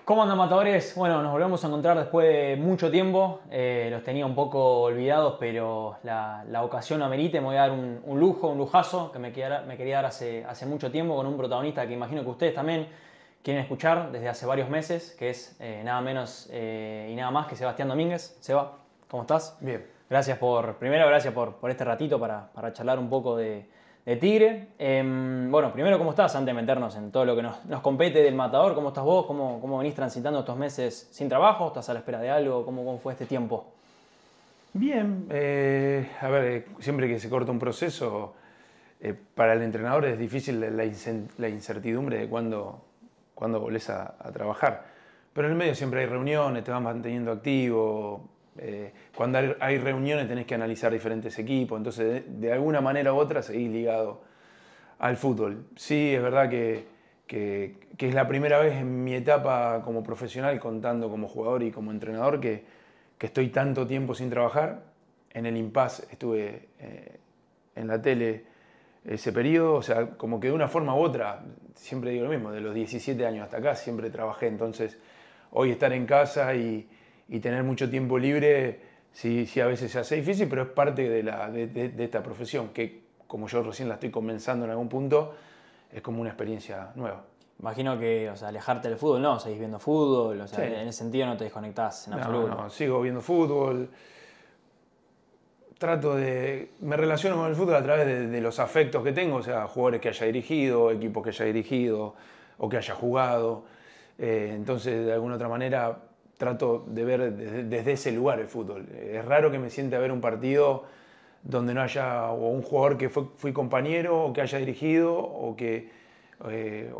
¿Cómo andan, matadores? Bueno, nos volvemos a encontrar después de mucho tiempo. Los tenía un poco olvidados, pero la ocasión amerita. Me voy a dar un lujo, un lujazo que me quería dar hace mucho tiempo con un protagonista que imagino que ustedes también quieren escuchar desde hace varios meses, que es nada menos y nada más que Sebastián Domínguez. Seba, ¿cómo estás? Bien. Primero, gracias por este ratito para charlar un poco de Tigre. Bueno, primero, ¿cómo estás? Antes de meternos en todo lo que nos compete del Matador, ¿cómo estás vos? ¿Cómo venís transitando estos meses sin trabajo? ¿Estás a la espera de algo? ¿Cómo fue este tiempo? Bien, a ver, siempre que se corta un proceso, para el entrenador es difícil la incertidumbre de cuándo volvés a trabajar. Pero en el medio siempre hay reuniones, te vas manteniendo activo. Cuando hay reuniones tenés que analizar diferentes equipos, entonces de alguna manera u otra seguís ligado al fútbol. Sí, es verdad que es la primera vez en mi etapa como profesional, contando como jugador y como entrenador, que estoy tanto tiempo sin trabajar. En el impasse estuve en la tele ese periodo, o sea, como que de una forma u otra, siempre digo lo mismo, de los 17 años hasta acá siempre trabajé, entonces hoy estar en casa y tener mucho tiempo libre, sí, sí a veces se hace difícil, pero es parte de esta profesión, que como yo recién la estoy comenzando en algún punto, es como una experiencia nueva. Imagino que, o sea, alejarte del fútbol, no, seguís viendo fútbol, o sea, Sí, en ese sentido no te desconectás en no, absoluto. no, sigo viendo fútbol, me relaciono con el fútbol a través de los afectos que tengo, o sea, jugadores que haya dirigido, equipos que haya dirigido o que haya jugado. Entonces, de alguna otra manera, trato de ver desde ese lugar el fútbol. Es raro que me siente a ver un partido donde no haya o un jugador que fui compañero o que haya dirigido o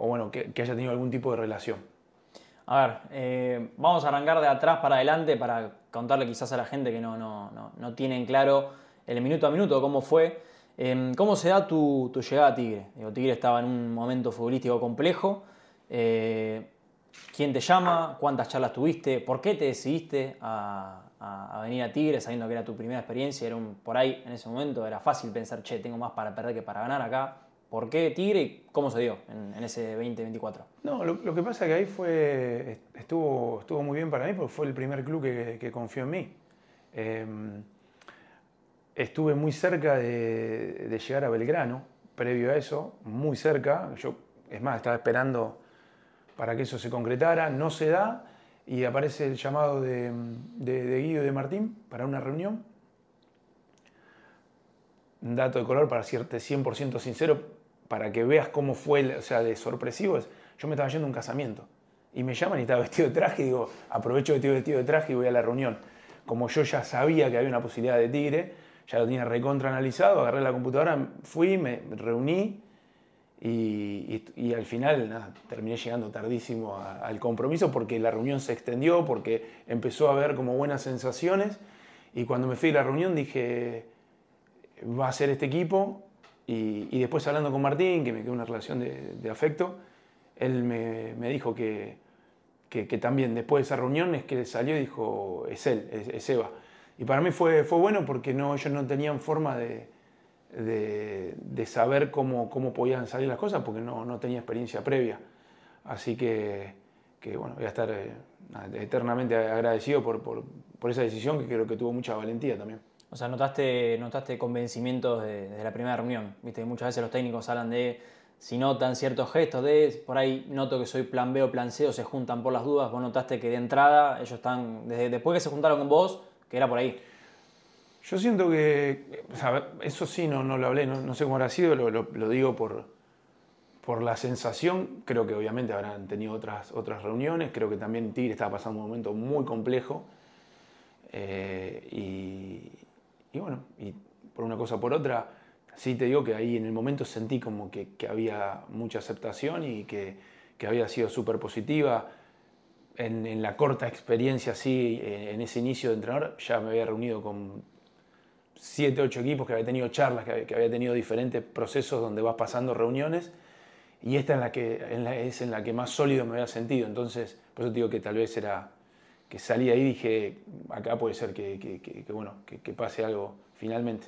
bueno, que haya tenido algún tipo de relación. A ver, vamos a arrancar de atrás para adelante para contarle quizás a la gente que no tienen claro el minuto a minuto cómo fue. ¿Cómo se da tu llegada a Tigre? Digo, Tigre estaba en un momento futbolístico complejo. ¿Quién te llama? ¿Cuántas charlas tuviste? ¿Por qué te decidiste a venir a Tigre sabiendo que era tu primera experiencia? Por ahí, en ese momento, era fácil pensar, che, tengo más para perder que para ganar acá. ¿Por qué Tigre y cómo se dio en ese 2024? No, lo que pasa es que ahí estuvo muy bien para mí porque fue el primer club que confió en mí. Eh, Estuve muy cerca de llegar a Belgrano, previo a eso, muy cerca. Yo, es más, estaba esperando para que eso se concretara, no se da y aparece el llamado de Guido y de Martín para una reunión. Un dato de color para serte 100% sincero, para que veas cómo fue, o sea, de sorpresivo, yo me estaba yendo a un casamiento y me llaman y estaba vestido de traje y digo, aprovecho que estoy vestido de traje y voy a la reunión. Como yo ya sabía que había una posibilidad de Tigre, ya lo tenía recontra analizado, agarré la computadora, fui, me reuní y al final nada, terminé llegando tardísimo al compromiso porque la reunión se extendió, porque empezó a haber como buenas sensaciones y cuando me fui a la reunión dije, va a ser este equipo y después hablando con Martín, que me quedó una relación de afecto, él me dijo que también después de esa reunión es que salió y dijo, es él, es Eva. Y para mí fue bueno porque ellos no tenían forma de saber cómo podían salir las cosas porque no tenía experiencia previa. Así que bueno, voy a estar eternamente agradecido por esa decisión que creo que tuvo mucha valentía también. O sea, notaste convencimientos desde la primera reunión. Viste que muchas veces los técnicos hablan de si notan ciertos gestos de por ahí noto que soy plan B o plan C o se juntan por las dudas. Vos notaste que de entrada ellos están, después que se juntaron con vos, que era por ahí. Yo siento que, o sea, eso sí no lo hablé, no sé cómo habrá sido, lo digo por la sensación. Creo que obviamente habrán tenido otras reuniones, creo que también Tigre estaba pasando un momento muy complejo. Y bueno, y por una cosa o por otra, sí te digo que ahí en el momento sentí como que había mucha aceptación y que había sido súper positiva. En la corta experiencia, sí, en ese inicio de entrenador, ya me había reunido con 7, 8 equipos, que había tenido charlas, que había tenido diferentes procesos donde vas pasando reuniones, y esta es en la que más sólido me había sentido. Entonces, por eso te digo que tal vez era que salí ahí y dije, acá puede ser bueno, que pase algo finalmente.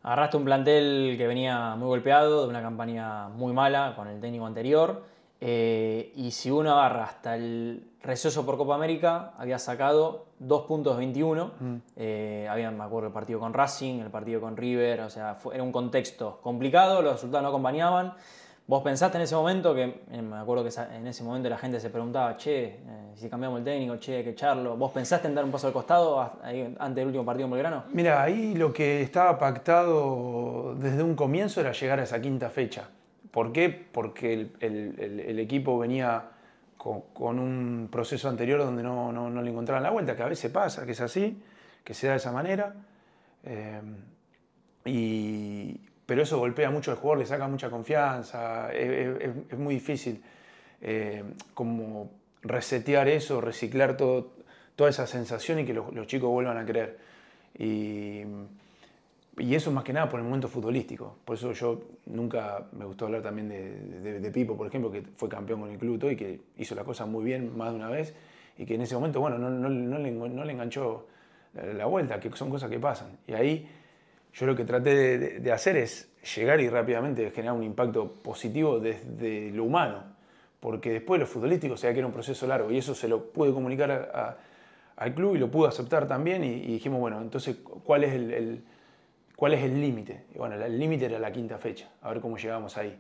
Agarraste un plantel que venía muy golpeado, de una campaña muy mala con el técnico anterior. Y si uno agarra hasta el receso por Copa América, había sacado 2 puntos de 21. Me acuerdo, el partido con Racing, el partido con River, o sea, era un contexto complicado, los resultados no acompañaban. ¿Vos pensaste en ese momento me acuerdo que en ese momento la gente se preguntaba, che, si cambiamos el técnico, che, hay que echarlo? ¿Vos pensaste en dar un paso al costado antes del último partido en Belgrano? Mira, ahí lo que estaba pactado desde un comienzo era llegar a esa quinta fecha. ¿Por qué? Porque el equipo venía con un proceso anterior donde no le encontraban la vuelta, que a veces pasa, que es así, que se da de esa manera. Pero eso golpea mucho al jugador, le saca mucha confianza, es muy difícil como resetear eso, reciclar toda esa sensación y que los chicos vuelvan a creer. Y eso más que nada por el momento futbolístico. Por eso yo nunca me gustó hablar también de Pipo, por ejemplo, que fue campeón con el club todo y que hizo la cosa muy bien más de una vez y que en ese momento, bueno, no le enganchó la vuelta, que son cosas que pasan. Y ahí yo lo que traté de hacer es llegar y rápidamente generar un impacto positivo desde lo humano, porque después lo futbolístico se ve que era un proceso largo y eso se lo pude comunicar al club y lo pude aceptar también y dijimos, bueno, entonces, ¿cuál es el límite? Y bueno, el límite era la quinta fecha, a ver cómo llegamos ahí.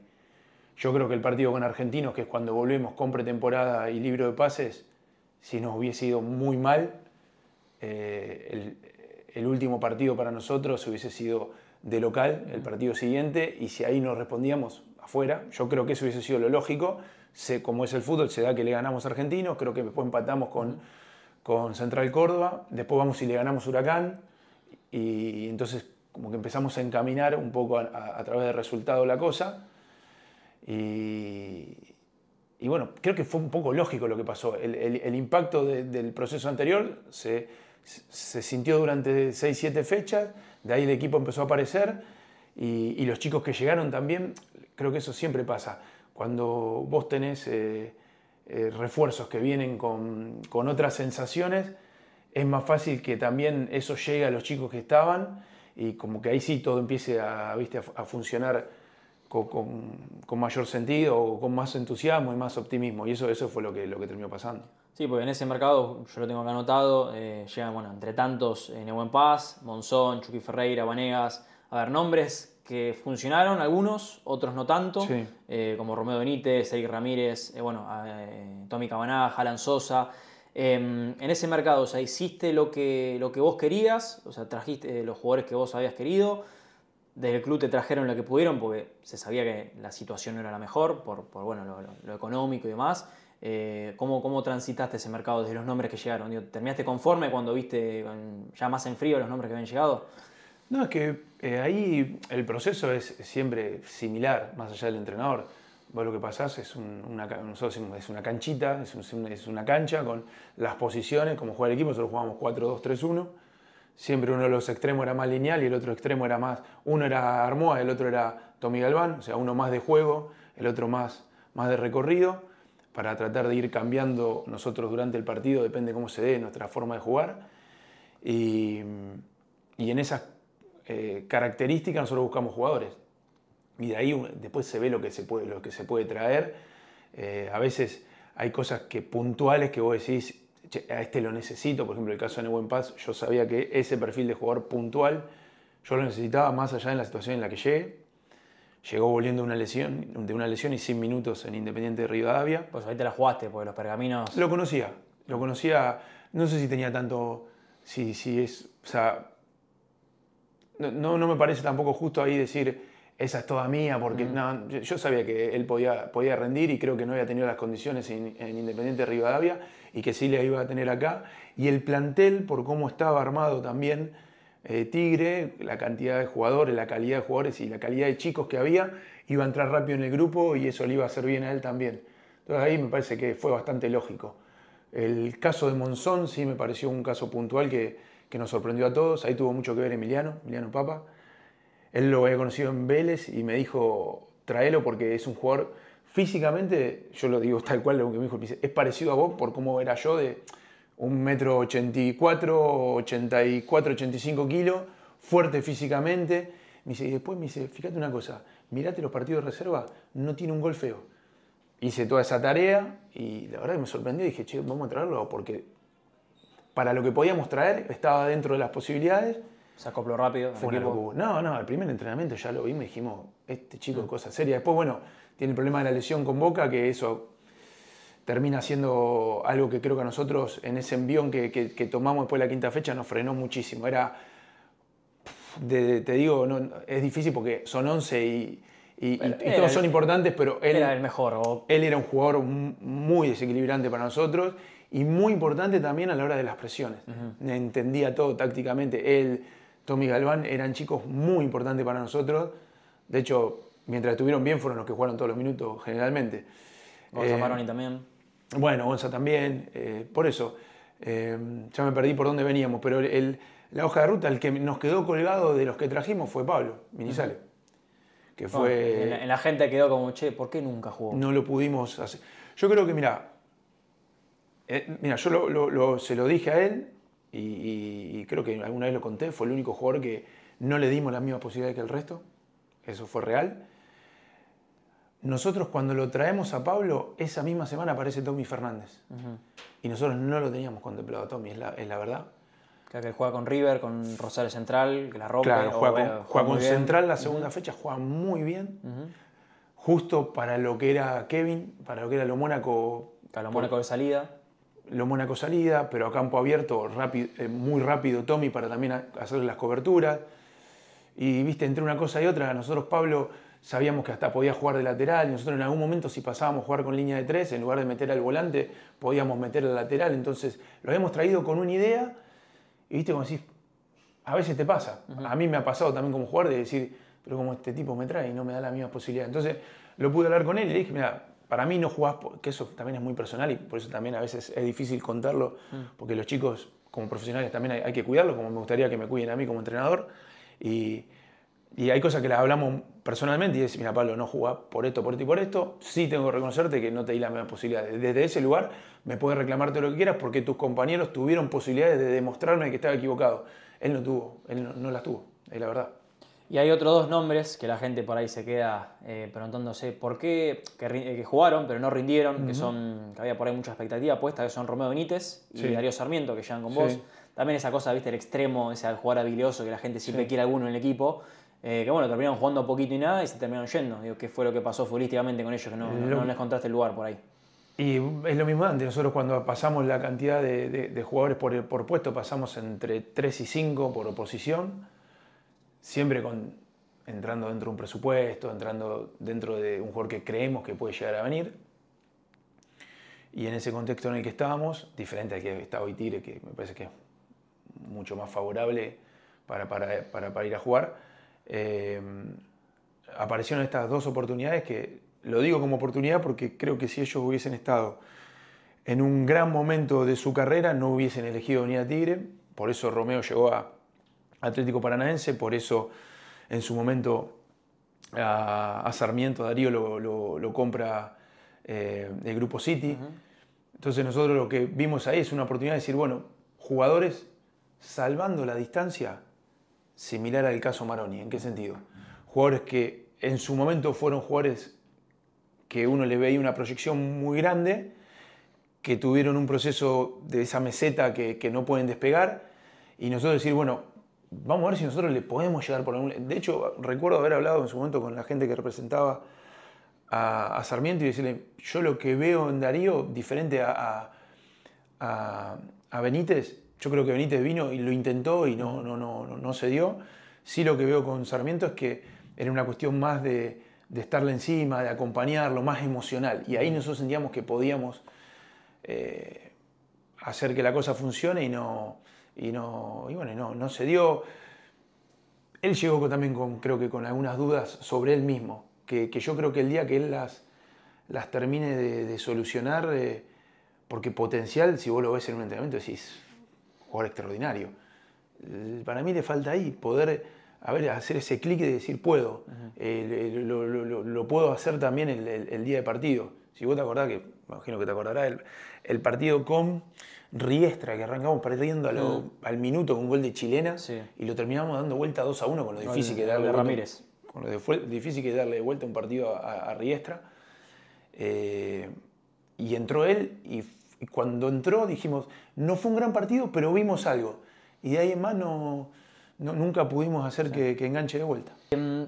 Yo creo que el partido con Argentinos, que es cuando volvemos con pretemporada y libro de pases, si nos hubiese ido muy mal, el último partido para nosotros hubiese sido de local, el partido siguiente, y si ahí nos respondíamos afuera, yo creo que eso hubiese sido lo lógico. Como es el fútbol, se da que le ganamos a Argentinos, creo que después empatamos con Central Córdoba, después vamos y le ganamos Huracán, y entonces como que empezamos a encaminar un poco a través del resultado la cosa, y bueno, creo que fue un poco lógico lo que pasó. El impacto del proceso anterior se sintió durante 6-7 fechas, de ahí el equipo empezó a aparecer y los chicos que llegaron también, creo que eso siempre pasa. Cuando vos tenés refuerzos que vienen con otras sensaciones, es más fácil que también eso llegue a los chicos que estaban y como que ahí sí todo empiece a funcionar con mayor sentido, o con más entusiasmo y más optimismo. Y eso fue lo que terminó pasando. Sí, porque en ese mercado, yo lo tengo acá anotado, llegan, bueno, entre tantos, Nehuen Paz, Monzón, Chucky Ferreira, Vanegas, a ver, nombres que funcionaron, algunos, otros no tanto, Sí. Como Romeo Benítez, Eric Ramírez, Tommy Cabaná, Alan Sosa. En ese mercado, o sea, hiciste lo que vos querías, o sea, trajiste los jugadores que vos habías querido, desde el club te trajeron lo que pudieron porque se sabía que la situación no era la mejor por bueno, lo económico y demás. ¿Cómo transitaste ese mercado desde los nombres que llegaron? Digo, ¿terminaste conforme cuando viste ya más en frío los nombres que habían llegado? No, es que ahí el proceso es siempre similar, más allá del entrenador. Vos lo que pasás nosotros decimos, es una canchita, es una cancha con las posiciones, como juega el equipo, nosotros jugamos 4-2-3-1. Siempre uno de los extremos era más lineal y el otro extremo era más... Uno era Armoa, el otro era Tommy Galván, o sea, uno más de juego, el otro más de recorrido, para tratar de ir cambiando nosotros durante el partido, depende cómo se dé nuestra forma de jugar. Y en esas características nosotros buscamos jugadores. Y de ahí después se ve lo que se puede traer. A veces hay cosas puntuales que vos decís, a este lo necesito. Por ejemplo, el caso de Nehuen Paz, yo sabía que ese perfil de jugador puntual yo lo necesitaba más allá de la situación en la que llegué. Llegó volviendo de una lesión y 100 minutos en Independiente de Rivadavia. Pues ahí te la jugaste, porque los pergaminos... Lo conocía, no sé si tenía tanto, o sea, no me parece tampoco justo ahí decir, esa es toda mía, porque no, yo sabía que él podía rendir y creo que no había tenido las condiciones en Independiente de Rivadavia y que sí le iba a tener acá. Y el plantel, por cómo estaba armado también, Tigre, la cantidad de jugadores, la calidad de jugadores y la calidad de chicos que había, iba a entrar rápido en el grupo y eso le iba a hacer bien a él también. Entonces ahí me parece que fue bastante lógico. El caso de Monzón sí me pareció un caso puntual que nos sorprendió a todos. Ahí tuvo mucho que ver Emiliano Papa. Él lo había conocido en Vélez y me dijo, tráelo porque es un jugador físicamente, yo lo digo tal cual, lo que me dijo, es parecido a vos por cómo era yo, de 1,84 m, 85 kilos, fuerte físicamente. Me dice, y después me dice, fíjate una cosa, mirate los partidos de reserva, no tiene un gol feo. hice toda esa tarea y la verdad que me sorprendió y dije, che, vamos a traerlo porque para lo que podíamos traer estaba dentro de las posibilidades. Se acopló rápido. Fue una locura. No, el primer entrenamiento ya lo vimos y dijimos, este chico es cosa seria. Después, bueno, tiene el problema de la lesión con Boca, que eso termina siendo algo que creo que a nosotros en ese envión que tomamos después de la quinta fecha nos frenó muchísimo. Te digo, no, es difícil porque son 11 y todos son importantes, pero él era el mejor. Él era un jugador muy desequilibrante para nosotros y muy importante también a la hora de las presiones. Entendía todo tácticamente. Él, Tommy Galván, eran chicos muy importantes para nosotros. De hecho, mientras estuvieron bien, fueron los que jugaron todos los minutos generalmente. Gonza Maroni también. Bueno, Gonza también. Por eso, ya me perdí por dónde veníamos, pero la hoja de ruta, el que nos quedó colgado de los que trajimos fue Pablo Minizales. Que fue... En la gente quedó como, che, ¿por qué nunca jugó? No lo pudimos hacer. Yo creo que, mira, yo se lo dije a él y creo que alguna vez lo conté, fue el único jugador que no le dimos las mismas posibilidades que el resto. Eso fue real. Nosotros cuando lo traemos a Pablo, esa misma semana aparece Tommy Fernández. Y nosotros no lo teníamos contemplado a Tommy, es la verdad. Que juega con River, con Rosario Central, que la rompe. Claro, juega con Central la segunda fecha, juega muy bien. Justo para lo que era Kevin, para lo que era lo Mónaco. Para lo Mónaco de salida. Lo Mónaco salida, pero a campo abierto, muy rápido Tommy para también hacerle las coberturas. Y viste, entre una cosa y otra, nosotros Pablo sabíamos que hasta podía jugar de lateral. Y nosotros en algún momento, si pasábamos a jugar con línea de 3, en lugar de meter al volante, podíamos meter al lateral. Entonces lo habíamos traído con una idea. Y viste, como decís, a veces te pasa. A mí me ha pasado también como jugador de decir, pero como este tipo me trae y no me da la misma posibilidad. Entonces lo pude hablar con él y le dije, mira, para mí no jugás, que eso también es muy personal y por eso también a veces es difícil contarlo, porque los chicos como profesionales también hay que cuidarlos, como me gustaría que me cuiden a mí como entrenador. Y hay cosas que las hablamos personalmente y decís, mira Pablo, no jugás por esto, por esto y por esto. Sí tengo que reconocerte que no te di la misma posibilidad. Desde ese lugar me puedes reclamar todo lo que quieras porque tus compañeros tuvieron posibilidades de demostrarme que estaba equivocado. Él no las tuvo, es la verdad. Y hay otros dos nombres que la gente por ahí se queda preguntándose por qué, que jugaron pero no rindieron, que había por ahí mucha expectativa puesta, que son Romeo Benítez y Darío Sarmiento, que llegan con vos. También esa cosa, viste, el extremo, ese jugador habilidoso que la gente siempre quiere alguno en el equipo. Que bueno, terminaron jugando poquito y nada y se terminaron yendo. Digo, ¿qué fue lo que pasó futbolísticamente con ellos? Que no les encontraste el lugar por ahí. Y es lo mismo antes. Nosotros cuando pasamos la cantidad de jugadores por puesto, pasamos entre 3 y 5 por oposición. Siempre entrando dentro de un presupuesto, entrando dentro de un jugador que creemos que puede llegar a venir. Y en ese contexto en el que estábamos, diferente al que está hoy Tigre, que me parece que es mucho más favorable para ir a jugar, aparecieron estas dos oportunidades que lo digo como oportunidad porque creo que si ellos hubiesen estado en un gran momento de su carrera no hubiesen elegido venir a Tigre. Por eso Romeo llegó a Atlético Paranaense, por eso en su momento a Sarmiento Darío lo compra el Grupo City. Entonces nosotros lo que vimos ahí es una oportunidad de decir, bueno, jugadores salvando la distancia, similar al caso Maroni. ¿En qué sentido? Jugadores que en su momento fueron jugadores que uno le veía una proyección muy grande, que tuvieron un proceso de esa meseta que no pueden despegar, y nosotros decir, bueno, vamos a ver si nosotros le podemos llegar por algún... De hecho, recuerdo haber hablado en su momento con la gente que representaba a Sarmiento y decirle, yo lo que veo en Darío, diferente a Benítez, yo creo que Benítez vino y lo intentó y no se dio. Sí, lo que veo con Sarmiento es que era una cuestión más de estarle encima, de acompañarlo, más emocional. Y ahí nosotros sentíamos que podíamos hacer que la cosa funcione y no se dio. Él llegó también creo que con algunas dudas sobre él mismo, que yo creo que el día que él las termine de solucionar, porque potencial, si vos lo ves en un entrenamiento, decís, jugador extraordinario. Para mí le falta ahí poder hacer ese clic de decir puedo. Lo puedo hacer también el día de partido. Si vos te acordás, que imagino que te acordarás, el partido con Riestra, que arrancamos perdiendo al minuto con un gol de chilena y lo terminamos dando vuelta 2-1 con lo difícil que darle Ramírez. Con lo difícil que es darle vuelta un partido a Riestra. Y entró él y cuando entró dijimos, no fue un gran partido, pero vimos algo. Y de ahí en más nunca pudimos hacer que enganche de vuelta.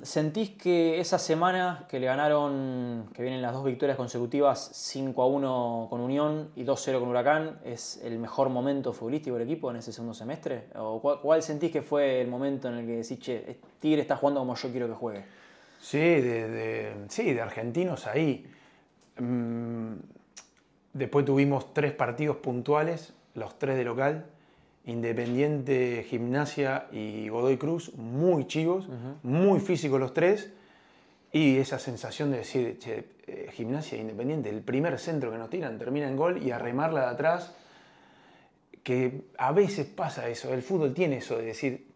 ¿Sentís que esa semana que le ganaron, que vienen las 2 victorias consecutivas, 5-1 con Unión y 2-0 con Huracán, es el mejor momento futbolístico del equipo en ese segundo semestre? ¿O cuál sentís que fue el momento en el que decís, che, Tigre está jugando como yo quiero que juegue? Sí, de argentinos ahí. Después tuvimos 3 partidos puntuales, los 3 de local. Independiente, Gimnasia y Godoy Cruz, muy chivos, muy físicos los 3. Y esa sensación de decir, che, Gimnasia e Independiente, el primer centro que nos tiran termina en gol y a remarla de atrás. Que a veces pasa eso, el fútbol tiene eso de decir,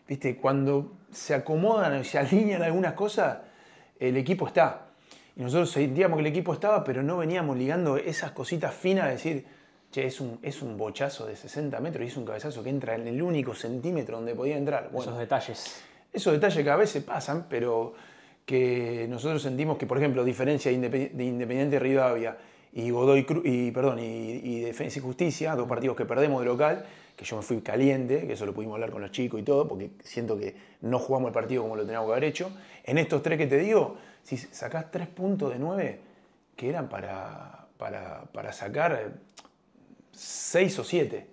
viste, cuando se acomodan y se alinean algunas cosas, el equipo está. Y nosotros sentíamos que el equipo estaba, pero no veníamos ligando esas cositas finas de decir, che, es un bochazo de 60 metros y es un cabezazo que entra en el único centímetro donde podía entrar. Bueno, esos detalles. Esos detalles que a veces pasan, pero que nosotros sentimos que, por ejemplo, diferencia de Independiente Rivadavia y Godoy Cruz, y Defensa y Justicia, 2 partidos que perdemos de local, que yo me fui caliente, que eso lo pudimos hablar con los chicos y todo, porque siento que no jugamos el partido como lo teníamos que haber hecho. En estos 3 que te digo, si sacás 3 puntos de 9, que eran para sacar 6 o 7.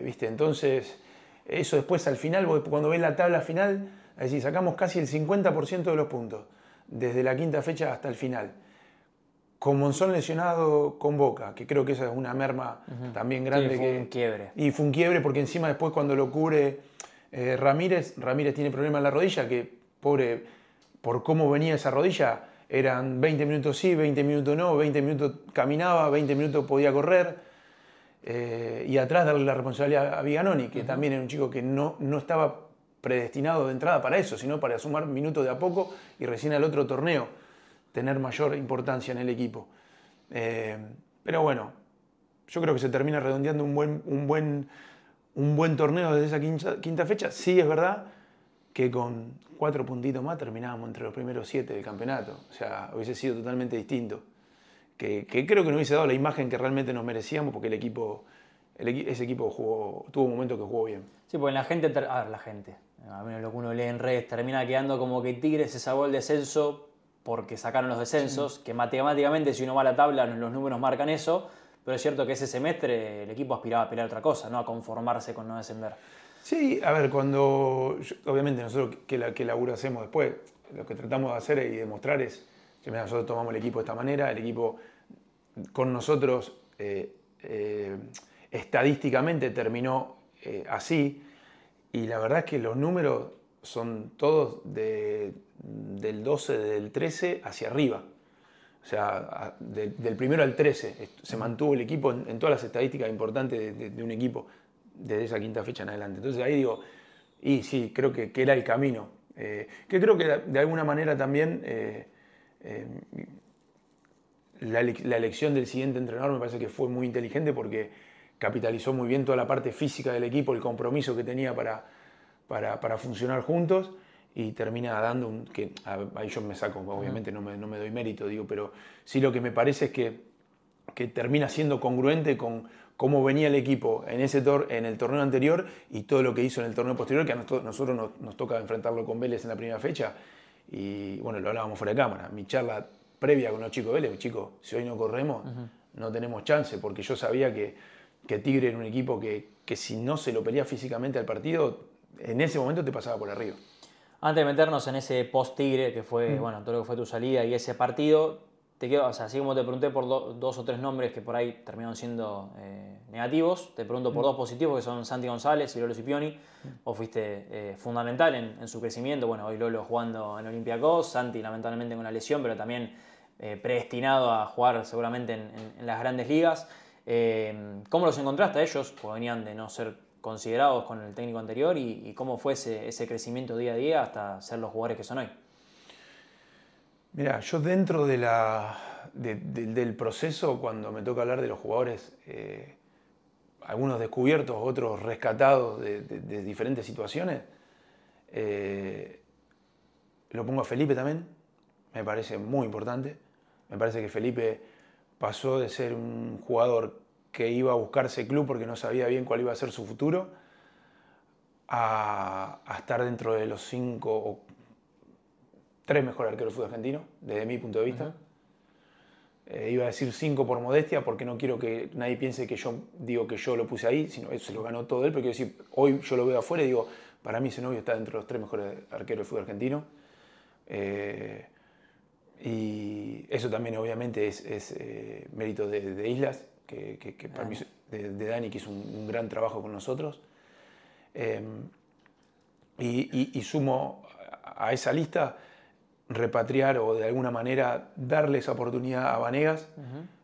¿Viste? Entonces, eso después al final, cuando ves la tabla final, es decir, sacamos casi el 50% de los puntos, desde la 5ª fecha hasta el final. Con Monzón lesionado con Boca, que creo que esa es una merma también grande. Sí, fue un quiebre. Y fue un quiebre porque encima después cuando lo cubre Ramírez tiene problemas en la rodilla, que pobre, por cómo venía esa rodilla, eran 20 minutos sí, 20 minutos no, 20 minutos caminaba, 20 minutos podía correr. Y atrás darle la responsabilidad a Viganoni, que también era un chico que no estaba predestinado de entrada para eso, sino para sumar minutos de a poco y recién al otro torneo tener mayor importancia en el equipo. Pero bueno, yo creo que se termina redondeando un buen torneo desde esa 5ª fecha. Sí es verdad que con 4 puntitos más terminábamos entre los primeros 7 del campeonato. O sea, hubiese sido totalmente distinto. Que creo que no hubiese dado la imagen que realmente nos merecíamos porque ese equipo tuvo un momento que jugó bien. Sí, porque la gente, a menos lo que uno lee en redes, termina quedando como que Tigre se salvó el descenso porque sacaron los descensos, que matemáticamente si uno va a la tabla los números marcan eso, pero es cierto que ese semestre el equipo aspiraba a pelear otra cosa, no a conformarse con no descender. Sí, a ver, obviamente nosotros que laburo hacemos después, lo que tratamos de hacer y demostrar es que nosotros tomamos el equipo de esta manera, el equipo con nosotros estadísticamente terminó así, y la verdad es que los números son todos del 12, del 13 hacia arriba. O sea, del primero al 13 se mantuvo el equipo en todas las estadísticas importantes de un equipo desde esa 5ª fecha en adelante. Entonces ahí digo, y sí, creo que era el camino. Que creo que de alguna manera también la elección del siguiente entrenador me parece que fue muy inteligente porque capitalizó muy bien toda la parte física del equipo, el compromiso que tenía para funcionar juntos y termina dando que ahí yo me saco, obviamente no me doy mérito, digo, pero sí lo que me parece es que termina siendo congruente con cómo venía el equipo en el torneo anterior y todo lo que hizo en el torneo posterior, que a nosotros nos toca enfrentarlo con Vélez en la primera fecha. Y bueno, lo hablábamos fuera de cámara. Mi charla previa con los chicos de Vélez, chicos, si hoy no corremos, no tenemos chance, porque yo sabía que Tigre era un equipo que si no se lo peleaba físicamente al partido, en ese momento te pasaba por arriba. Antes de meternos en ese post-Tigre, que fue todo lo que fue tu salida y ese partido, así como te pregunté por 2 o 3 nombres que por ahí terminaron siendo negativos, te pregunto por 2 positivos, que son Santi González y Lolo Scipioni. Vos fuiste fundamental en su crecimiento. Bueno, hoy Lolo jugando en Olympiacos, Santi lamentablemente con una lesión, pero también predestinado a jugar seguramente en las grandes ligas. ¿Cómo los encontraste a ellos? Porque venían de no ser considerados con el técnico anterior, y cómo fue ese crecimiento día a día hasta ser los jugadores que son hoy. Mira, yo dentro del proceso, cuando me toca hablar de los jugadores, algunos descubiertos, otros rescatados de diferentes situaciones, lo pongo a Felipe también, me parece muy importante, Me parece que Felipe pasó de ser un jugador que iba a buscarse club porque no sabía bien cuál iba a ser su futuro, a estar dentro de los 5 o 3 mejores arqueros del fútbol argentino, desde mi punto de vista. Iba a decir 5 por modestia, porque no quiero que nadie piense que yo digo que yo lo puse ahí, sino eso se lo ganó todo él, pero quiero decir, hoy yo lo veo afuera y digo, para mí Zenobio está dentro de los 3 mejores arqueros del fútbol argentino. Y eso también obviamente es mérito de Islas, que para mí, de Dani, que hizo un gran trabajo con nosotros. Y sumo a esa lista repatriar o de alguna manera darle esa oportunidad a Vanegas,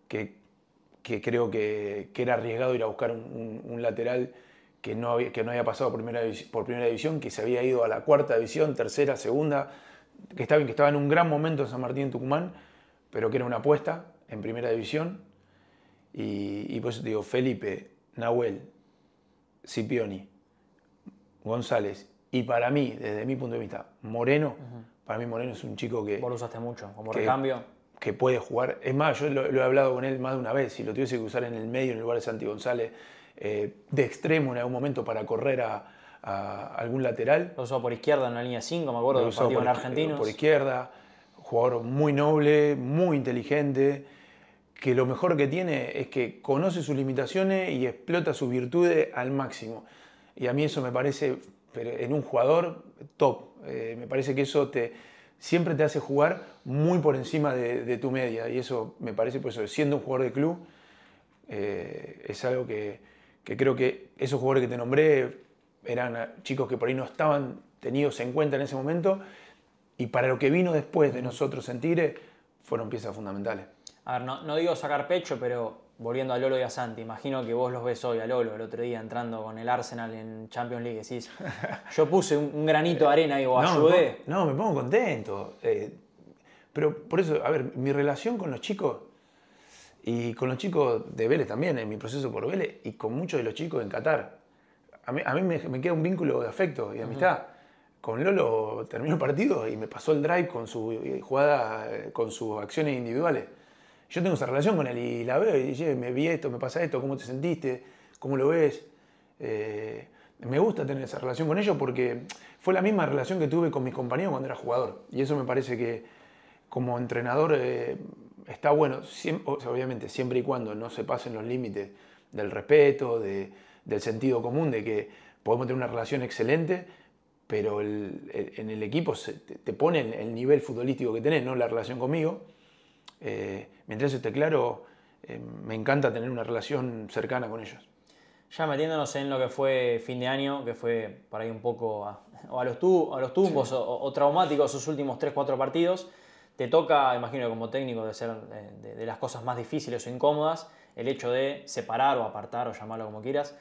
que creo que era arriesgado ir a buscar un lateral que no había pasado por primera división, que se había ido a la 4ª división, 3ª, 2ª, que estaba en un gran momento en San Martín, Tucumán, pero que era una apuesta en primera división. Y por eso te digo, Felipe, Nahuel, Scipioni, González, y para mí, desde mi punto de vista, Moreno, para mí Moreno es un chico que... Vos lo usaste mucho, como recambio. Que puede jugar. Es más, yo lo he hablado con él más de una vez, si lo tuviese que usar en el medio, en lugar de Santi González, de extremo en algún momento para correr a algún lateral. Lo usó por izquierda en una línea 5, me acuerdo, del partido con Argentinos. Por izquierda, jugador muy noble, muy inteligente, que lo mejor que tiene es que conoce sus limitaciones y explota sus virtudes al máximo. Y a mí eso me parece, en un jugador, top. Me parece que eso siempre te hace jugar muy por encima de tu media. Y eso me parece, pues, siendo un jugador de club, es algo que creo que esos jugadores que te nombré eran chicos que por ahí no estaban tenidos en cuenta en ese momento, y para lo que vino después de nosotros en Tigre fueron piezas fundamentales. A ver, no digo sacar pecho, pero volviendo a Lolo y a Santi, imagino que vos los ves hoy, a Lolo, el otro día entrando con el Arsenal en Champions League, decís, yo puse un granito de arena y ayudé. Me pongo contento. Pero por eso, a ver, mi relación con los chicos, y con los chicos de Vélez también, en mi proceso por Vélez, y con muchos de los chicos en Qatar, a mí me queda un vínculo de afecto y de amistad. Con Lolo terminó el partido y me pasó el drive con su jugada, con sus acciones individuales. Yo tengo esa relación con él y la veo y dice, me vi esto, me pasa esto, ¿cómo te sentiste? ¿Cómo lo ves? Me gusta tener esa relación con ellos porque fue la misma relación que tuve con mis compañeros cuando era jugador. Y eso me parece que como entrenador está bueno, obviamente, siempre y cuando no se pasen los límites del respeto, del sentido común, de que podemos tener una relación excelente, pero en el equipo te pone el nivel futbolístico que tenés, no la relación conmigo. Mientras eso esté claro, me encanta tener una relación cercana con ellos. Ya metiéndonos en lo que fue fin de año, que fue por ahí un poco a los tumbos, sí, o traumáticos sus últimos 3-4 partidos, te toca, imagino, como técnico, de ser de las cosas más difíciles o incómodas, el hecho de separar o apartar, o llamarlo como quieras,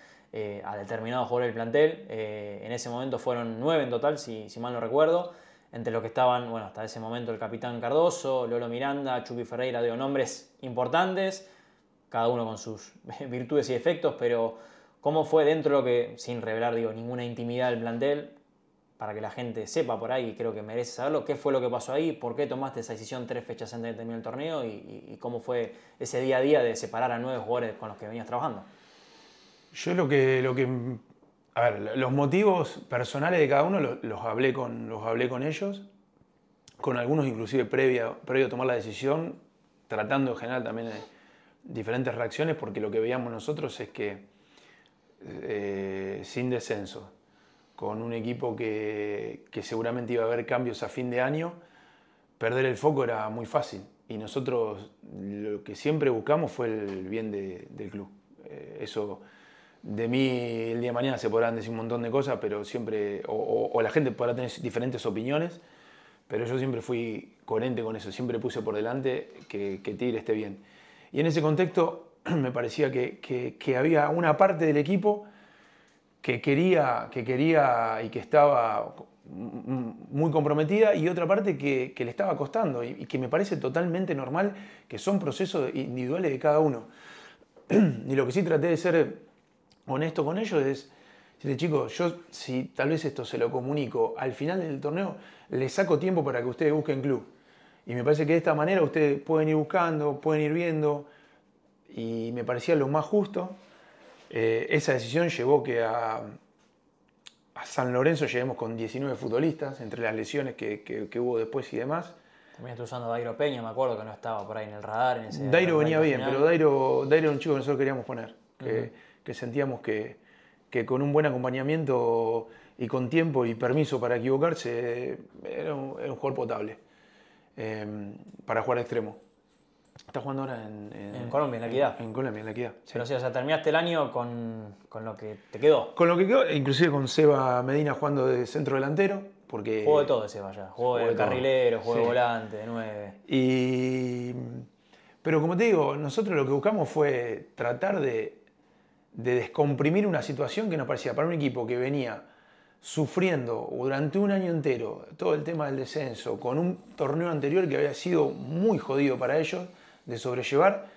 a determinado jugador del plantel. En ese momento fueron 9 en total, si mal no recuerdo, entre los que estaban, bueno, hasta ese momento el capitán Cardoso, Lolo Miranda, Chucky Ferreira, digo, nombres importantes, cada uno con sus virtudes y defectos, pero ¿cómo fue dentro de lo que, sin revelar, digo, ninguna intimidad del plantel, para que la gente sepa por ahí, y creo que merece saberlo, qué fue lo que pasó ahí, por qué tomaste esa decisión 3 fechas antes de terminar el torneo y cómo fue ese día a día de separar a 9 jugadores con los que venías trabajando? Yo lo que a ver, los motivos personales de cada uno los hablé con ellos, con algunos inclusive previo a tomar la decisión, tratando en general también de diferentes reacciones, porque lo que veíamos nosotros es que sin descenso, con un equipo que seguramente iba a haber cambios a fin de año, perder el foco era muy fácil. Y nosotros lo que siempre buscamos fue el bien del club. Eso de mí el día de mañana se podrán decir un montón de cosas, pero siempre, o la gente podrá tener diferentes opiniones, pero yo siempre fui coherente con eso, siempre puse por delante que Tigre esté bien. Y en ese contexto me parecía que había una parte del equipo que quería y que estaba muy comprometida, y otra parte que le estaba costando, y que me parece totalmente normal, que son procesos individuales de cada uno. Y lo que sí traté de ser honesto con ellos es decirle, chicos, yo si tal vez esto se lo comunico al final del torneo, les saco tiempo para que ustedes busquen club. Y me parece que de esta manera ustedes pueden ir buscando, pueden ir viendo, y me parecía lo más justo. Esa decisión llevó que a San Lorenzo lleguemos con 19 futbolistas, entre las lesiones que hubo después y demás. También estoy usando a Dairo Peña, me acuerdo que no estaba por ahí en el radar. En ese Dairo venía bien, final. pero Dairo era un chico que nosotros queríamos poner, que sentíamos que con un buen acompañamiento y con tiempo y permiso para equivocarse, era un jugador potable para jugar extremo. Está jugando ahora en Colombia, en La Equidad. En Colombia, en La Equidad. Sí. Pero sí, o sea, terminaste el año con lo que te quedó. Con lo que quedó, inclusive con Seba Medina jugando de centro delantero. Porque juego de todo Seba ya. Juego de carrilero, juego de volante, de 9. Pero como te digo, nosotros lo que buscamos fue tratar de descomprimir una situación que nos parecía para un equipo que venía sufriendo durante un año entero todo el tema del descenso, con un torneo anterior que había sido muy jodido para ellos de sobrellevar,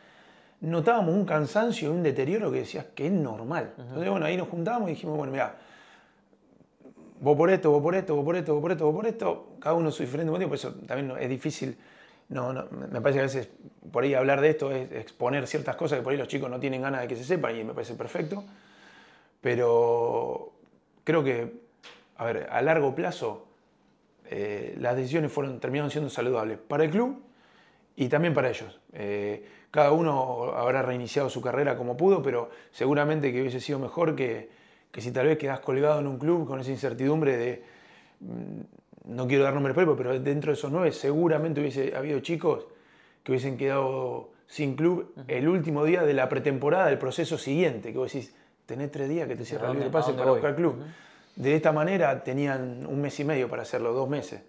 notábamos un cansancio y un deterioro que decías que es normal. Entonces, bueno, ahí nos juntamos y dijimos, bueno, mira, vos por esto, vos por esto, vos por esto, vos por esto, vos por esto, cada uno su diferente motivo, por eso también es difícil, me parece que a veces por ahí hablar de esto es exponer ciertas cosas que por ahí los chicos no tienen ganas de que se sepan y me parece perfecto, pero creo que, a ver, a largo plazo las decisiones terminaron siendo saludables para el club y también para ellos. Cada uno habrá reiniciado su carrera como pudo, pero seguramente que hubiese sido mejor que si tal vez quedás colgado en un club con esa incertidumbre de, no quiero dar nombres propios, pero dentro de esos 9 seguramente hubiese habido chicos que hubiesen quedado sin club el último día de la pretemporada del proceso siguiente, que vos decís, tenés 3 días que te cierra el libre pase para buscar club. De esta manera tenían 1 mes y medio para hacerlo, 2 meses.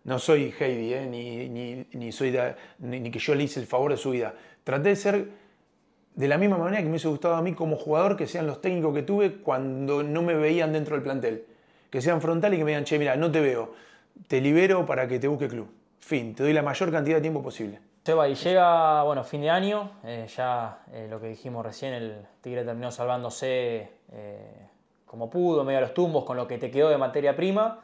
No soy Heidi, ni que yo le hice el favor de su vida. Traté de ser de la misma manera que me hubiese gustado a mí como jugador que sean los técnicos que tuve cuando no me veían dentro del plantel. Que sean frontal y que me digan, che, mira, no te veo, te libero para que te busque club. Fin, te doy la mayor cantidad de tiempo posible. Seba, y llega, bueno, fin de año, lo que dijimos recién, el Tigre terminó salvándose como pudo, medio a los tumbos, con lo que te quedó de materia prima.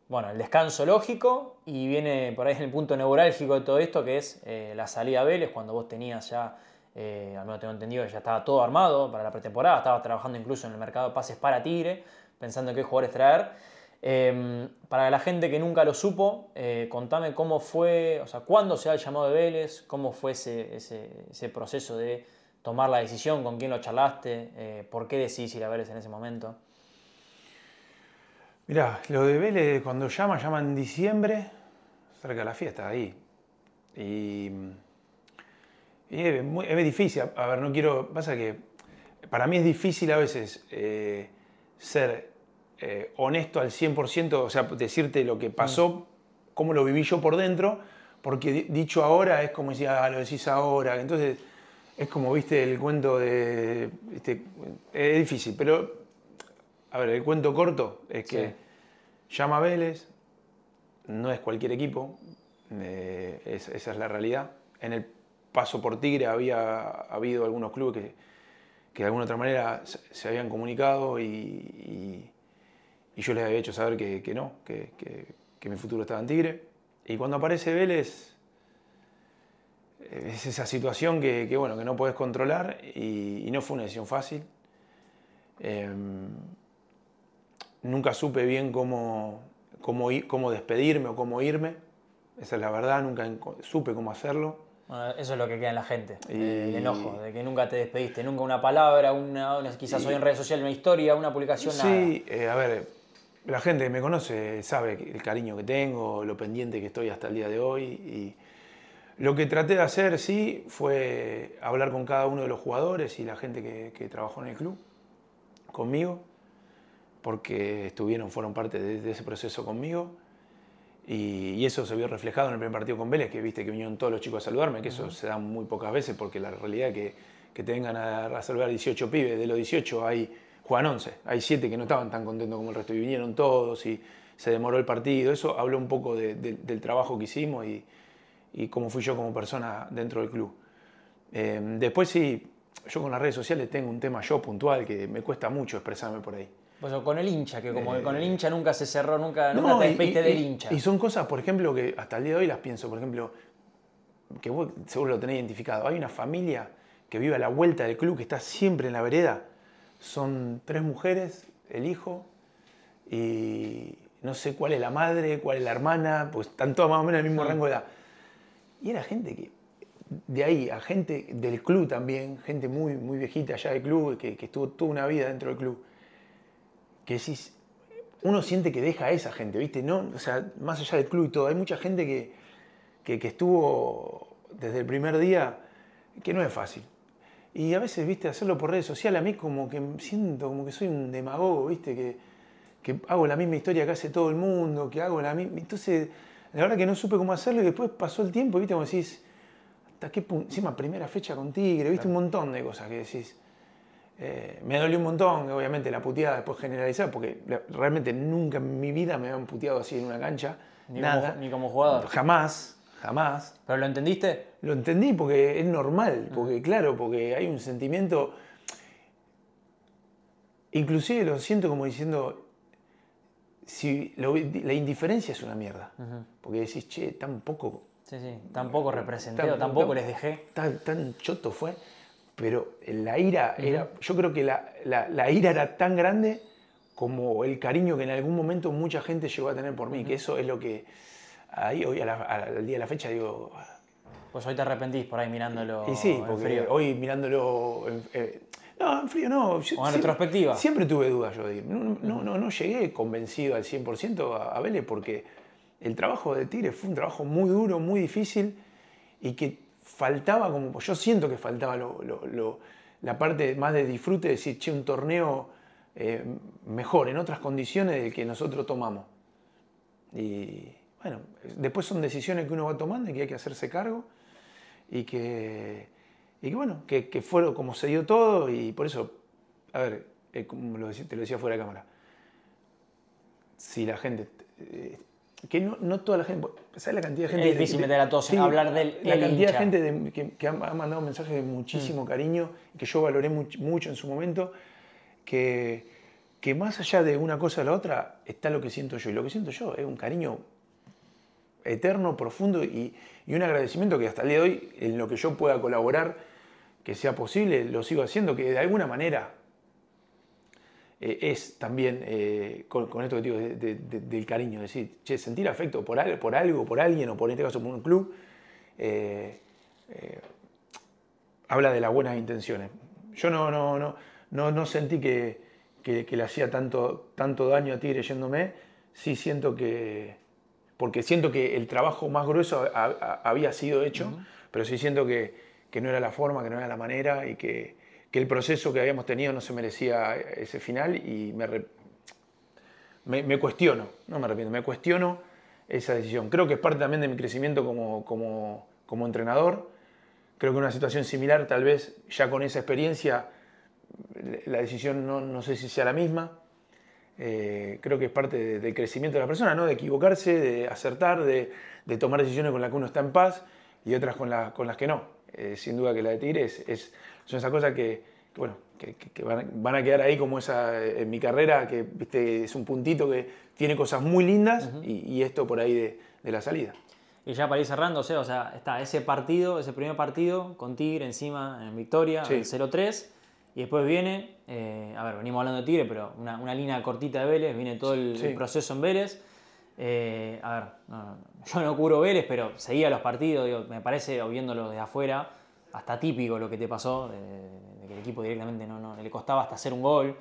Bueno, el descanso lógico, y viene por ahí el punto neurálgico de todo esto, que es la salida a Vélez, cuando vos tenías ya, al menos tengo entendido que ya estaba todo armado para la pretemporada, estabas trabajando incluso en el mercado de pases para Tigre, pensando en qué jugadores traer. Para la gente que nunca lo supo, contame cómo fue, o sea, cuándo se da el llamado de Vélez, cómo fue ese proceso de tomar la decisión, con quién lo charlaste, por qué decidís ir a Vélez en ese momento. Mirá, lo de Vélez cuando llama en diciembre, cerca de la fiesta, ahí. Y es difícil, a ver, no quiero, pasa que para mí es difícil a veces ser honesto al 100%, o sea, decirte lo que pasó, cómo lo viví yo por dentro, porque dicho ahora es como decir, lo decís ahora, entonces es como, viste, el cuento de, es difícil, pero, a ver, el cuento corto es que llama a Vélez, no es cualquier equipo, esa es la realidad. En el paso por Tigre había habido algunos clubes que de alguna otra manera se habían comunicado y yo les había hecho saber que no, que mi futuro estaba en Tigre. Y cuando aparece Vélez, es esa situación que no podés controlar y no fue una decisión fácil. Nunca supe bien cómo despedirme o cómo irme. Esa es la verdad, nunca supe cómo hacerlo. Bueno, eso es lo que queda en la gente, el enojo, de que nunca te despediste, nunca una palabra, quizás hoy en redes sociales una historia, una publicación, nada. Sí, a ver, la gente que me conoce sabe el cariño que tengo, lo pendiente que estoy hasta el día de hoy. Y lo que traté de hacer, sí, fue hablar con cada uno de los jugadores y la gente que trabajó en el club, conmigo, porque fueron parte de ese proceso conmigo. Y eso se vio reflejado en el primer partido con Vélez, que viste que vinieron todos los chicos a saludarme, que eso se da muy pocas veces, porque la realidad es que te vengan a saludar 18 pibes, de los 18 juegan 11, hay 7 que no estaban tan contentos como el resto, y vinieron todos y se demoró el partido. Eso habló un poco del trabajo que hicimos y cómo fui yo como persona dentro del club. Después sí, yo con las redes sociales tengo un tema yo puntual que me cuesta mucho expresarme por ahí. Pues con el hincha, que como que con el hincha nunca se cerró, nunca te despediste del hincha. Y son cosas, por ejemplo, que hasta el día de hoy las pienso, por ejemplo, que vos seguro lo tenés identificado. Hay una familia que vive a la vuelta del club, que está siempre en la vereda. Son 3 mujeres, el hijo, y no sé cuál es la madre, cuál es la hermana, pues están todas más o menos en el mismo rango de edad. Y era gente que, de ahí, a gente del club también, gente muy, muy viejita allá del club, que estuvo toda una vida dentro del club, que decís, uno siente que deja a esa gente, ¿viste? No, o sea, más allá del club y todo, hay mucha gente que estuvo desde el primer día, que no es fácil. Y a veces, ¿viste? Hacerlo por redes sociales, a mí como que siento como que soy un demagogo, ¿viste? Que hago la misma historia que hace todo el mundo, que hago la misma... Entonces, la verdad que no supe cómo hacerlo y después pasó el tiempo, ¿viste? Como decís, ¿hasta qué punto? Encima, primera fecha con Tigre, ¿viste? Un montón de cosas que decís. Me dolió un montón, obviamente, la puteada después generalizar, porque realmente nunca en mi vida me habían puteado así en una cancha. Nada. Ni como jugador. Jamás. ¿Pero lo entendiste? Lo entendí porque es normal, porque claro, porque hay un sentimiento... Inclusive lo siento como diciendo, la indiferencia es una mierda. Porque decís, che, tampoco... Sí, tampoco representé, tampoco les dejé. Tan choto fue. Pero la ira era... Yo creo que la ira era tan grande como el cariño que en algún momento mucha gente llegó a tener por mí. Que eso es lo que... Ahí, hoy al día de la fecha, digo... Pues hoy te arrepentís por ahí mirándolo y sí, porque en frío. Hoy mirándolo... no, en frío no. O en retrospectiva. Siempre tuve dudas yo. No llegué convencido al 100% a Vélez porque el trabajo de Tigre fue un trabajo muy duro, muy difícil y que faltaba, como yo siento que faltaba la parte más de disfrute, de decir, che, un torneo mejor, en otras condiciones del que nosotros tomamos. Y bueno, después son decisiones que uno va tomando y que hay que hacerse cargo y que bueno, que fue como se dio todo y por eso, a ver, como te lo decía fuera de cámara, si la gente... que no toda la gente... ¿Sabes la cantidad de gente? Es difícil meter a todos a hablar del la cantidad hincha. de gente que ha mandado mensajes de muchísimo cariño, que yo valoré mucho en su momento, que más allá de una cosa a la otra está lo que siento yo. Y lo que siento yo es un cariño eterno, profundo y un agradecimiento que hasta el día de hoy, en lo que yo pueda colaborar, que sea posible, lo sigo haciendo, que de alguna manera es también, con esto que digo, del cariño, es decir, che, sentir afecto por algo, por alguien, o por en este caso por un club, habla de las buenas intenciones. Yo no sentí que le hacía tanto daño a Tigre yéndome, sí siento que... Porque siento que el trabajo más grueso había sido hecho, pero sí siento que no era la forma, que no era la manera y que el proceso que habíamos tenido no se merecía ese final y me cuestiono, no me arrepiento, me cuestiono esa decisión. Creo que es parte también de mi crecimiento como entrenador. Creo que en una situación similar, tal vez ya con esa experiencia, la decisión no sé si sea la misma. Creo que es parte del crecimiento de la persona, ¿no? De equivocarse, de acertar, de tomar decisiones con las que uno está en paz y otras con las que no. Sin duda que la de Tigre son esas cosas que van a quedar ahí como esa en mi carrera, que ¿viste? Es un puntito que tiene cosas muy lindas y esto por ahí de la salida. Y ya para ir cerrando, o sea, está ese primer partido con Tigre encima en victoria, Sí. el 0-3. Y después viene, venimos hablando de Tigre, pero una línea cortita de Vélez, viene todo el proceso en Vélez. Yo no cubro Vélez, pero seguía los partidos, digo, me parece, o viéndolo desde afuera, hasta típico lo que te pasó, de que el equipo directamente no le costaba hasta hacer un gol.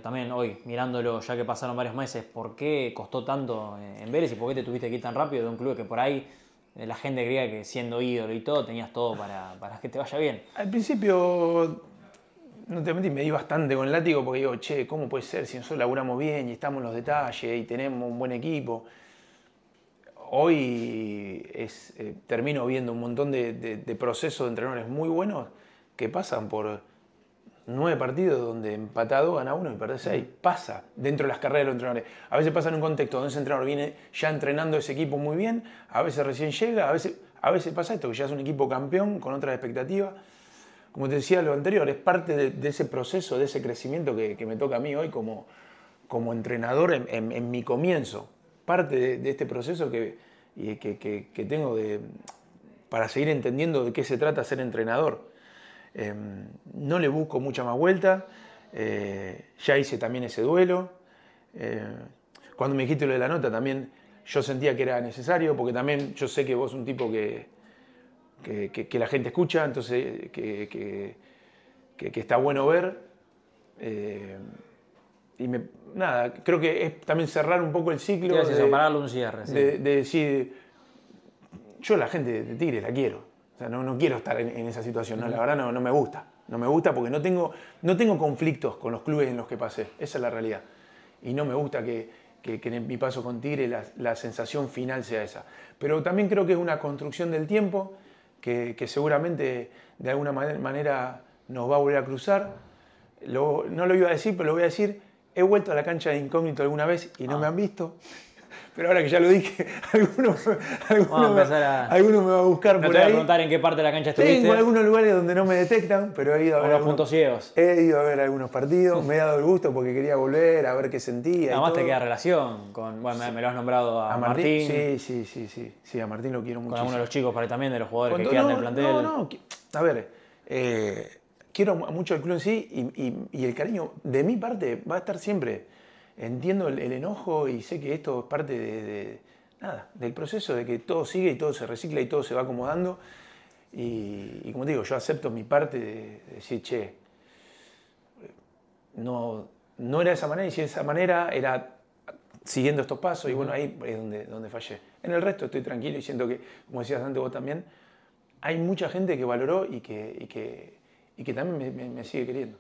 También hoy, mirándolo, ya que pasaron varios meses, ¿por qué costó tanto en Vélez y por qué te tuviste que ir tan rápido de un club que por ahí la gente creía que siendo ídolo y todo, tenías todo para que te vaya bien? Al principio... No te mentí, me di bastante con el látigo porque digo, che, ¿cómo puede ser si nosotros laburamos bien y estamos en los detalles y tenemos un buen equipo? Hoy termino viendo un montón de procesos de entrenadores muy buenos que pasan por 9 partidos donde empatado gana 1 y perdés 6. Pasa dentro de las carreras de los entrenadores. A veces pasa en un contexto donde ese entrenador viene ya entrenando ese equipo muy bien, a veces recién llega, a veces pasa esto, que ya es un equipo campeón con otras expectativas. como te decía lo anterior, es parte de ese proceso, de ese crecimiento que me toca a mí hoy como entrenador en mi comienzo. Parte de este proceso que tengo para seguir entendiendo de qué se trata ser entrenador. No le busco mucha más vuelta, ya hice también ese duelo. Cuando me dijiste lo de la nota también yo sentía que era necesario, porque también yo sé que vos sos un tipo que la gente escucha, entonces que está bueno ver. Nada, creo que es también cerrar un poco el ciclo. Para darle un cierre. Sí. De decir, yo la gente de Tigre la quiero. O sea, no quiero estar en esa situación. No, la verdad no me gusta. No me gusta porque no tengo conflictos con los clubes en los que pasé. Esa es la realidad. Y no me gusta que en mi paso con Tigre la sensación final sea esa. Pero también creo que es una construcción del tiempo que seguramente de alguna manera nos va a volver a cruzar. No lo iba a decir, pero lo voy a decir. He vuelto a la cancha de incógnito alguna vez y no me han visto. Pero ahora que ya lo dije, alguno me va a buscar por ahí. Te voy a preguntar en qué parte de la cancha estuviste. Tengo algunos lugares donde no me detectan, pero he ido a ver puntos ciegos. He ido a ver algunos partidos, me he dado el gusto porque quería volver a ver qué sentía. Además te queda relación con, bueno, me lo has nombrado a Martín. Sí, a Martín lo quiero mucho. Con algunos de los chicos por ahí también, de los jugadores que quedan del plantel. A ver, quiero mucho al club en sí y el cariño de mi parte va a estar siempre. Entiendo el enojo y sé que esto es parte del proceso de que todo sigue y todo se recicla y todo se va acomodando. Y como te digo, yo acepto mi parte de decir, che, no era de esa manera, y si de esa manera era siguiendo estos pasos, y bueno, ahí es donde fallé. En el resto estoy tranquilo y siento que, como decías antes vos también, hay mucha gente que valoró y que también me sigue queriendo.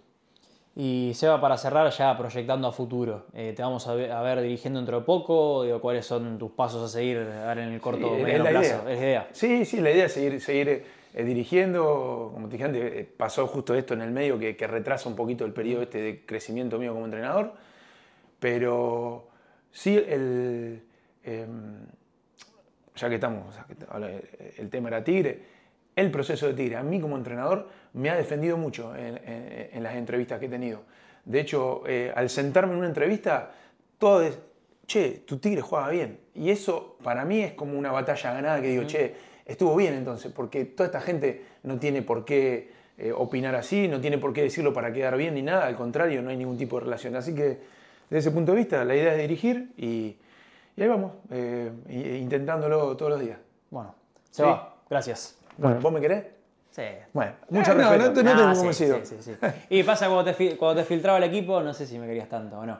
Y Seba, para cerrar, ya proyectando a futuro, ¿te vamos a ver dirigiendo dentro de poco? Digo, ¿cuáles son tus pasos a seguir en el corto o mediano plazo? ¿Es la idea? Sí, la idea es seguir dirigiendo. Como te dije antes, pasó justo esto en el medio que retrasa un poquito el periodo de crecimiento mío como entrenador. Pero sí, ya que estamos, el tema era Tigre. El proceso de Tigre, a mí como entrenador, me ha defendido mucho en las entrevistas que he tenido. De hecho, al sentarme en una entrevista, todo es, che, tu Tigre juega bien. Y eso para mí es como una batalla ganada que digo, che, estuvo bien entonces, porque toda esta gente no tiene por qué opinar así, no tiene por qué decirlo para quedar bien ni nada, al contrario, no hay ningún tipo de relación. Así que, desde ese punto de vista, la idea es dirigir y ahí vamos, intentándolo todos los días. Bueno, Seba, gracias. Bueno, ¿vos me querés? Sí. Bueno, mucho respeto. No te convencido. Sí. Y pasa cuando te filtraba el equipo, no sé si me querías tanto o no.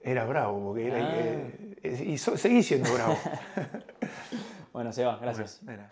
Era bravo, porque y seguí siendo bravo. Bueno, Seba, gracias. Bueno,